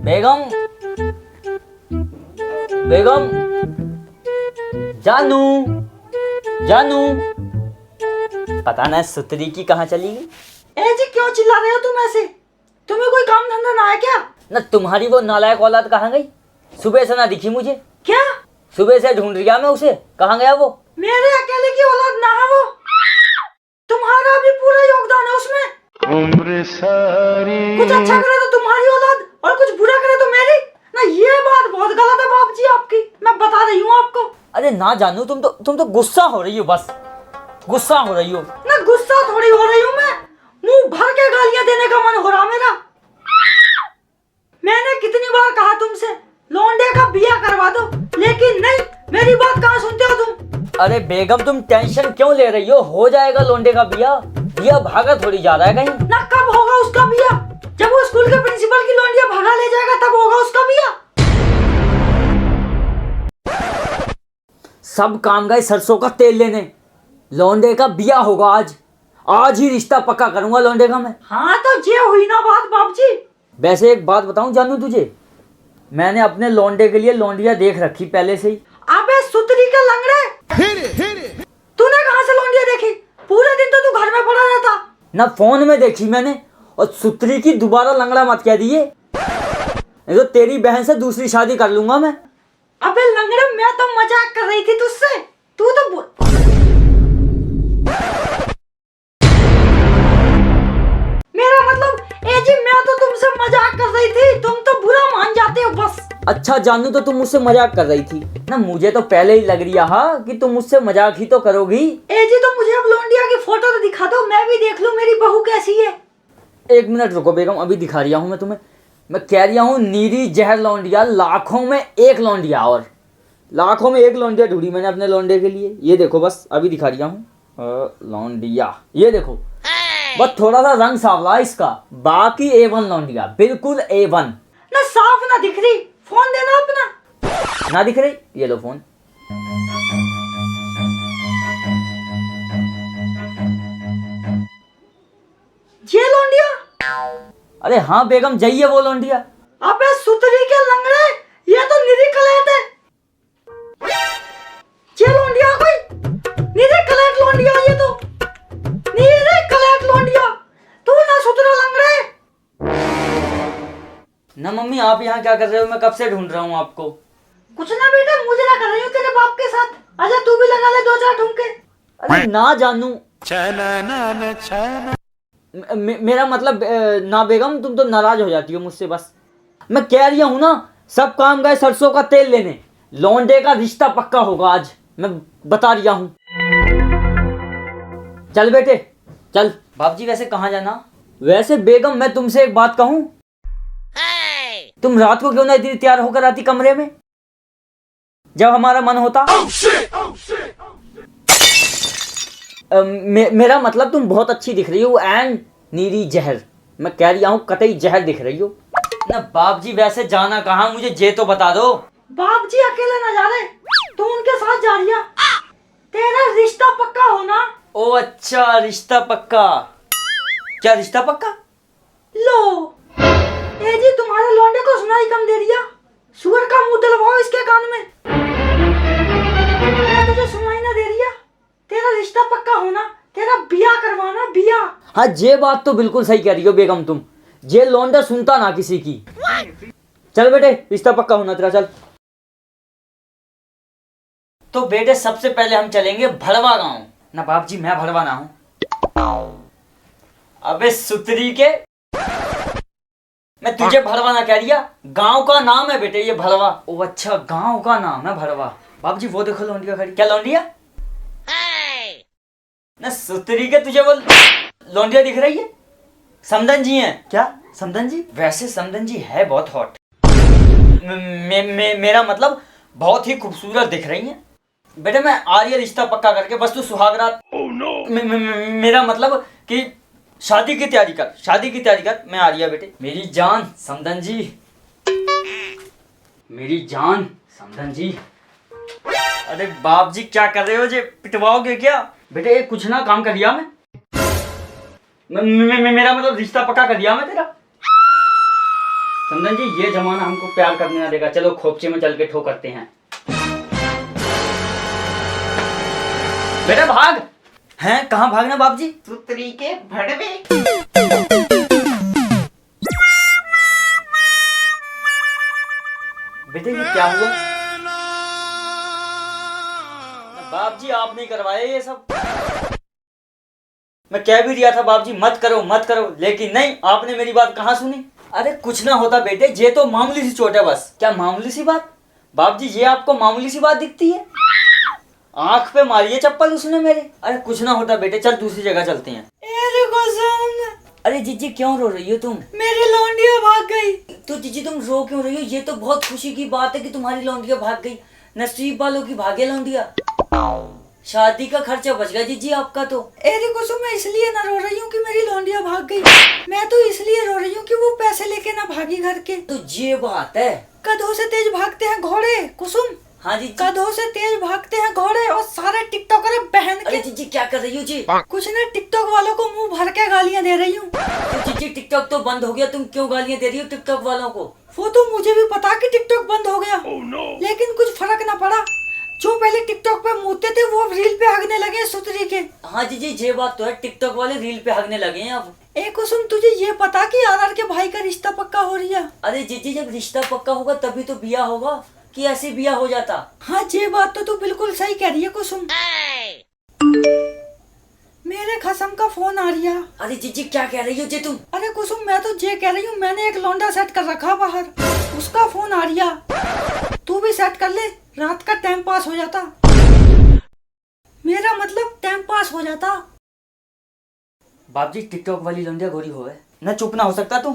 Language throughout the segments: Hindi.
बेगम, बेगम, जानू, जानू। पता ना सुतरी की कहाँ चली गई। ए जी क्यों चिल्ला रहे हो तुम ऐसे? तुम्हें कोई काम धंधा ना है क्या? ना तुम्हारी वो नालायक औलाद कहाँ गई? सुबह से ना दिखी मुझे। क्या? सुबह से ढूंढ रहा मैं उसे, कहाँ गया वो? मेरे अकेले की औलाद ना है वो, तुम्हारा भी पूरा योगदान है उसमें। उम्र सारी कुछ अच्छा करे तो तुम्हारी औलाद और कुछ बुरा करे तो मेरी। ना ये बात बहुत गलत है बाप जी आपकी, मैं बता रही हूँ आपको। अरे ना जानू, तुम तो गुस्सा हो रही हो, बस गुस्सा हो रही हो। ना गुस्सा थोड़ी हो रही हूँ मैं, मुंह भर के गालियां देने का मन हो रहा मेरा। मैंने कितनी बार कहा तुमसे लौंडे का बिया करवा दो, लेकिन नहीं, मेरी बात कहाँ सुनते हो तुम? अरे बेगम, तुम टेंशन क्यों ले रही हो जाएगा लौंडे का बिया। बिया भागा थोड़ी जा रहा है कहीं। ना कब होगा उसका बिया? जब वो स्कूल के प्रिंसिपल की लौंडिया भगा ले जाएगा तब होगा उसका बिया। सब काम गए सरसों का तेल लेने, लौंडे का बिया होगा आज। आज ही रिश्ता पक्का करूंगा लौंडे का मैं। हाँ तो ये हुई ना बात बाप जी। वैसे एक बात बताऊं जानू तुझे, मैंने अपने लौंडे के लिए लौंडिया देख रखी पहले से ही। अबे सुतरी के लंगड़े, तूने कहाँ से लौंडिया देखी? पूरे दिन तो तू घर में पड़ा रहता। ना फोन में देखी मैंने, और सुतरी की दोबारा लंगड़ा मत कह दिए, नहीं तो तेरी बहन से दूसरी शादी कर लूंगा मैं। अबे लंगड़े, मैं तो मजाक कर रही थी तुझसे, तू तो मेरा मतलब ए जी, मैं तो तुमसे मजाक कर रही थी, तुम तो बुरा मान जाते हो बस। अच्छा जानू, तो तुम मुझसे मजाक कर रही थी ना? मुझे तो पहले ही लग रहा हा कि तुम मुझसे मजाक ही तो करोगी। ए जी तो मुझे अब लौंडिया की फोटो तो दिखा दो, मैं भी देख लूं मेरी बहू कैसी है। एक मिनट रुको बेगम, अभी दिखा रहा हूँ मैं तुम्हें। मैं कह रहा हूँ नीरी जहर लौंडिया, लाखों में एक लौंडिया, और लाखों में एक लौंडिया ढूंढी मैंने अपने लौंडे के लिए। ये देखो, बस अभी दिखा रहा हूँ लौंडिया, ये देखो। बस थोड़ा सा रंग सांवला है इसका, बाकी A1 लौंडिया, बिल्कुल A1। ना साफ ना दिख रही, फोन देना अपना। ना दिख रही? ये लो फोन। ये लौंडिया? अरे हाँ बेगम, जाइए वो लौंडिया। अबे सुतरी के लंगड़े, ये तो निरी कलेट है। ये लौंडिया कोई निरी कलेट लौंडिया, ये तो निरी कलेट लौंडिया। तू ना सुतरा लंगड़े। ना मम्मी, आप यहाँ क्या कर रहे हो? मैं कब से ढूंढ रहा हूँ आपको। कुछ ना बेटा, मुझे लगा रही हूँ तेरे बाप के साथ। आजा तू भी लगा ले दो चार ठुमके। अरे ना जानू, मेरा मतलब ना बेगम, तुम तो नाराज हो जाती हो मुझसे। बस मैं कह रही हूँ ना, सब काम गए सरसों का तेल लेने, लौंडे का रिश्ता पक्का होगा आज, मैं बता रहा हूँ। चल बेटे चल। बाबूजी वैसे कहाँ जाना? वैसे बेगम, मैं तुमसे एक बात कहूँ, तुम रात को क्यों ना इतनी तैयार होकर आती कमरे में जब हमारा मन होता? मेरा मतलब तुम बहुत अच्छी दिख रही हो, एंड नीरी जहर, मैं कह रहा हूँ कतई जहर दिख रही हो ना। बाप जी वैसे जाना कहाँ, मुझे ये तो बता दो। बाप जी अकेले ना जा रहे, तू उनके साथ जा रही है। तेरा रिश्ता पक्का होना। ओ अच्छा, रिश्ता पक्का। क्या रिश्ता पक्का? लो ए जी, तुम्हारे लौंडे को सुनाई कम दे दिया, सुअर का मुंह डलवाओ इसके कान में। मैं तुझे सुनाई ना दे दिया, तेरा रिश्ता पक्का होना, तेरा बिया करवाना, बिया। हाँ ये बात तो बिल्कुल सही कह रही हो बेगम तुम, ये लौंडा सुनता ना किसी की। चल बेटे, रिश्ता पक्का होना तेरा, चल। तो बेटे सबसे पहले हम चलेंगे भड़वा गांव। ना बाप जी, मैं भड़वा ना हूं। अबे सुतरी के, मैं तुझे भड़वा ना कह दिया, गांव का नाम है बेटे ये भड़वा। ओ अच्छा, गांव का नाम है भड़वा। बाप जी वो देखो लौंडिया खड़ी। क्या लौंडिया? ना सुतरी के, तुझे वो लौंडिया दिख रही है? समधन जी हैं क्या? समधन जी? वैसे समधन जी है बहुत हॉट, मेरा मतलब बहुत ही खूबसूरत दिख रही हैं। बेटे मैं आ रही है रिश्ता पक्का करके, बस तू सुहागरात। मेरा मतलब कि शादी की तैयारी कर, शादी की तैयारी कर, मैं आ रही है बेटे। मेरी जान समधन जी, मेरी जान समधन जी। अरे बाप जी क्या कर रहे हो जी, पिटवाओगे क्या? बेटे कुछ ना काम कर लिया मैं। मेरा मतलब रिश्ता पक्का कर दिया मैं तेरा। समझन जी, ये जमाना हमको प्यार करने ना देगा। चलो खोपचे में चल के ठो करते हैं। बेटा भाग। हैं, कहाँ भागना बाप जी? सुतरी के भड़वे। बेटे ये क्या हुआ? बाप जी आप नहीं करवाए ये सब। मैं कह भी दिया था बाप जी मत करो मत करो, लेकिन नहीं, आपने मेरी बात कहाँ सुनी। अरे कुछ ना होता बेटे, ये तो मामूली सी चोट है बस। क्या मामूली सी बात? बाप जी ये आपको मामूली सी बात दिखती है? आंख पे मारिए चप्पल उसने मेरे। अरे कुछ ना होता बेटे, चल दूसरी जगह चलते हैं। अरे कसम, अरे जीजी क्यों रो रही हो तुम? मेरी लौंडिया भाग गई। तो जीजी तुम रो क्यों रही हो? ये तो बहुत खुशी की बात है कि तुम्हारी लौंडिया भाग गई। नसीब वालों की भागे लौंडिया। शादी का खर्चा बच गया जीजी आपका तो। अरे कसम, मैं इसलिए ना रो रही हूँ कि मेरी लौंडिया भाग गई, मैं तो इसलिए रो रही हूँ कि वो पैसे लेके ना भागी घर के। तो ये बात है। गधों से तेज भागते हैं घोड़े कुसुम। हाँ जी। गधों से तेज भागते हैं घोड़े, और सारे टिकटॉकर बहन अरे के। जीजी क्या कर रही हो जी? कुछ ना, टिकटॉक वालों को मुंह भर के गालियां दे रही हूँ। तो जीजी टिकटॉक तो बंद हो गया, तुम क्यों गालियां दे रही हो टिकटॉक वालों को? वो तो मुझे भी पता कि टिकटॉक बंद हो गया, लेकिन कुछ फर्क ना पड़ा। जो पहले टिकटॉक पे मूतते थे वो अब रील पे हगने लगे सुतरी के। हाँ जीजी ये बात तो है, टिकटॉक वाले रील पे हगने लगे हैं अब। ए कुसुम, तुझे ये पता कि आर के भाई का रिश्ता पक्का हो रही है? अरे जीजी जब रिश्ता पक्का होगा तभी तो बिया होगा, कि ऐसे बिया हो जाता? हाँ ये बात तो तू बिल्कुल सही कह रही है कुसुम। मेरे खसम का फोन आ रही है। अरे जीजी क्या कह रही हो जी तुम? अरे कुसुम, मैं तो ये कह रही हूँ, मैंने एक लौंडा सेट कर रखा बाहर, उसका फोन आ रही है। तू भी सेट कर ले, रात का टाइम पास हो जाता। मेरा मतलब टाइम पास हो जाता। बाप जी टिकटॉक वाली लौंडिया गोरी होवे न, चुप ना हो सकता तू।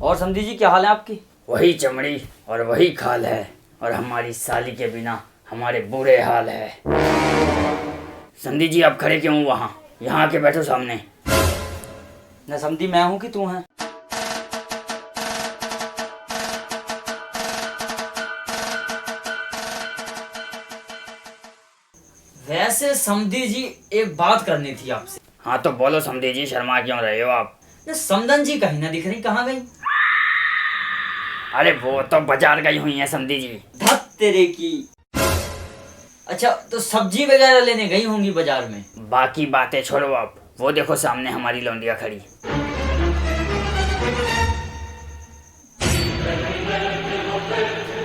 और समझी जी क्या हाल है आपकी? वही चमड़ी और वही खाल है, और हमारी साली के बिना हमारे बुरे हाल है। समझी जी आप खड़े क्यों हो वहाँ? यहाँ आके बैठो सामने। न समझी मैं हूँ कि तू है? वैसे समधी जी एक बात करनी थी आपसे। हाँ तो बोलो समधी जी, शर्मा क्यों रहे हो आप? समधन जी कहीं ना दिख रही, कहाँ गई? अरे वो तो बाजार गई हुई है समधी जी। धत तेरे की। अच्छा तो सब्जी वगैरह लेने गई होंगी बाजार में। बाकी बातें छोड़ो आप, वो देखो सामने हमारी लौंडिया खड़ी।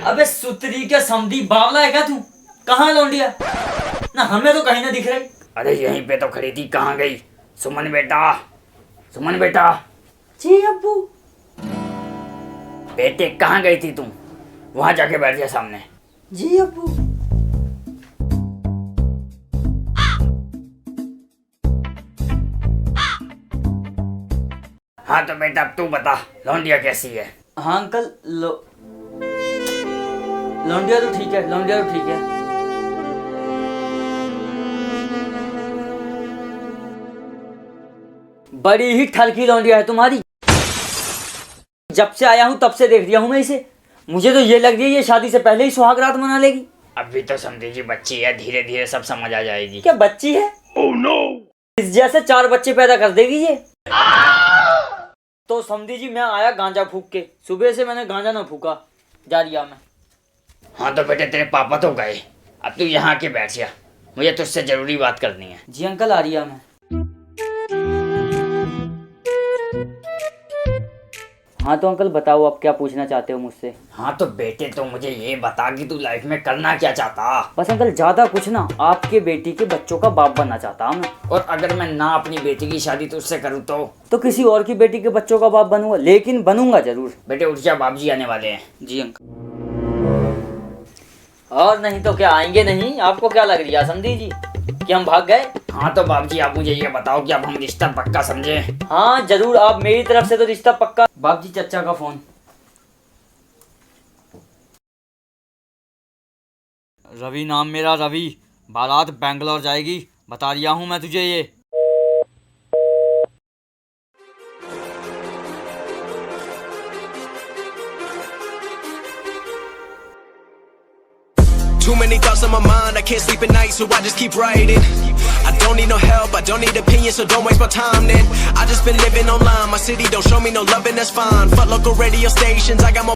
अबे सुतरी के समधी बावला है क्या तू? कहाँ लौंडिया? ना हमें तो कहीं ना दिख रही। अरे यहीं पे तो खड़ी थी, कहाँ गई? सुमन बेटा, सुमन बेटा। जी अब्बू। बेटे कहाँ गई थी तुम? वहां जाके बैठ जा सामने। जी अब्बू। हाँ तो बेटा अब तू बता, लौंडिया कैसी है? हाँ अंकल, लौंडिया तो ठीक है, लौंडिया तो ठीक है। बड़ी ही ठरकी लौंडिया है तुम्हारी। जब से आया हूँ तब से देख दिया हूँ मैं इसे। मुझे तो ये लग रही है ये शादी से पहले ही सुहाग रात मना लेगी। अभी तो समझी जी बच्ची है, धीरे धीरे सब समझ आ जाएगी। क्या बच्ची है? Oh, no! इस जैसे 4 बच्चे पैदा कर देगी ये। तो समझी जी मैं आया गांजा फूक के, सुबह से मैंने गांजा ना फूका जारिया में। हाँ तो बेटे तेरे पापा तो गए, अब तू यहाँ के बैठ जा, मुझे तुझसे जरूरी बात करनी है। जी अंकल आ रही है मैं। हाँ तो अंकल बताओ आप क्या पूछना चाहते हो मुझसे? हाँ तो बेटे तो मुझे ये बता कि तू लाइफ में करना क्या चाहता? बस अंकल ज्यादा कुछ ना, आपके बेटी के बच्चों का बाप बनना चाहता हूँ मैं। और अगर मैं ना अपनी बेटी की शादी तुझसे करूँ तो किसी और की बेटी के बच्चों का बाप बनूंगा, लेकिन बनूंगा जरूर। बेटे उठ जा, बाप जी आने वाले हैं। जी अंकल। और नहीं तो क्या आएंगे नहीं? आपको क्या लग रही है समधी जी कि हम भाग गए? हाँ तो बाप जी आप मुझे ये बताओ कि अब हम रिश्ता पक्का समझे? हाँ जरूर, आप मेरी तरफ से तो रिश्ता पक्का। बाप जी चचा का फोन। रवि नाम मेरा, रवि। बारात बेंगलोर जाएगी, बता रिया हूँ मैं तुझे ये। Too many thoughts on my mind, I can't sleep at night, so I just keep writing. I don't need no help, I don't need opinions, so don't waste my time then. I just been living online, my city don't show me no love and that's fine. Fuck local radio stations, I got more